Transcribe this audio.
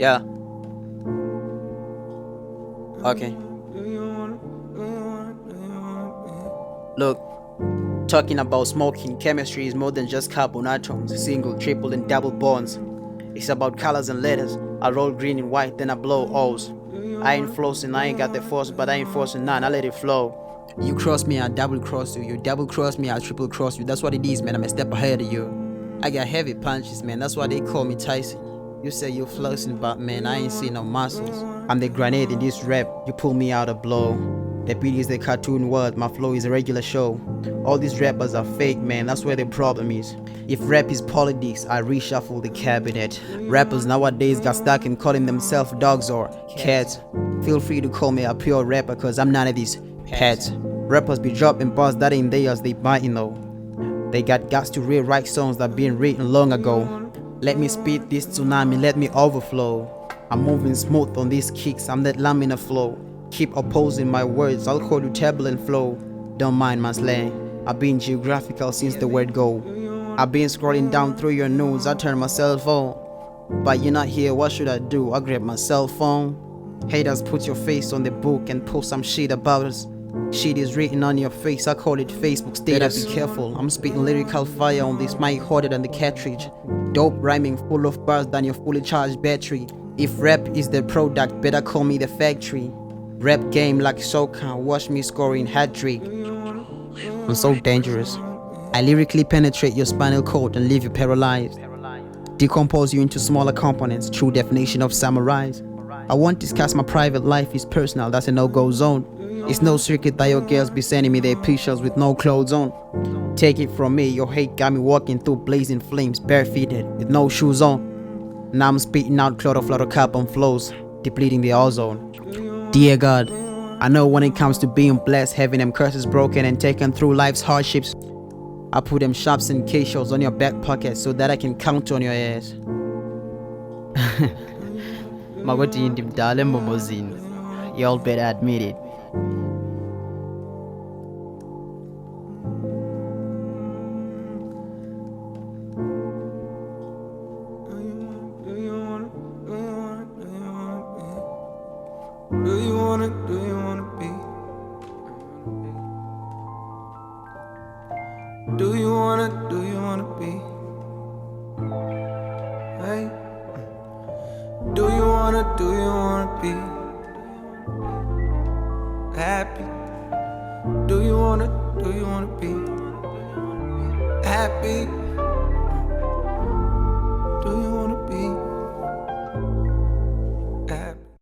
Yeah, okay. Look, talking about smoking, chemistry is more than just carbon atoms, single, triple, and double bonds. It's about colors and letters. I roll green and white, then I blow O's. I ain't flossing, I ain't got the force, but I ain't forcing none, I let it flow. You cross me, I double cross you. You double cross me, I triple cross you. That's what it is, man. I'm a step ahead of you. I got heavy punches, man. That's why they call me Tyson. You say you're flossing, but man, I ain't seen no muscles. I'm the grenade in this rap. You pull me out a blow. The beat is the cartoon world, my flow is a regular show. All these rappers are fake, man, that's where the problem is. If rap is politics, I reshuffle the cabinet. Rappers nowadays got stuck in calling themselves dogs or cats. Feel free to call me a pure rapper, cause I'm none of these pets. Rappers be dropping bars that ain't theirs, they biting though. They got guts to rewrite songs that been written long ago. Let me spit this tsunami, let me overflow. I'm moving smooth on these kicks, I'm that laminar flow. Keep opposing my words, I'll call you turbulent flow. Don't mind my slang, I've been geographical since the word go. I've been scrolling down through your news, I turn my cell phone. But you're not here, what should I do? I grab my cell phone. Haters, put your face on the book and post some shit about us. Shit is written on your face, I call it Facebook status. Be careful, I'm spitting lyrical fire on this mic harder than the cartridge. Dope rhyming full of bars than your fully charged battery. If rap is the product, better call me the factory. Rap game like soccer, watch me scoring hat-trick. I'm so dangerous. I lyrically penetrate your spinal cord and leave you paralyzed. Decompose you into smaller components, true definition of samurais. I won't discuss my private life, it's personal, that's a no-go zone. It's no secret that your girls be sending me their pictures with no clothes on. Take it from me, your hate got me walking through blazing flames, barefooted, with no shoes on. Now I'm spitting out chlorofluorocarbon flows, depleting the ozone. Dear God, I know when it comes to being blessed, having them curses broken and taken through life's hardships, I put them sharps and K-shows on your back pocket so that I can count on your ass. Magoti indi mdale mbobozini. Y'all better admit it. Do you wanna be? Do you wanna be? Hey, do you wanna be happy? Do you wanna be happy?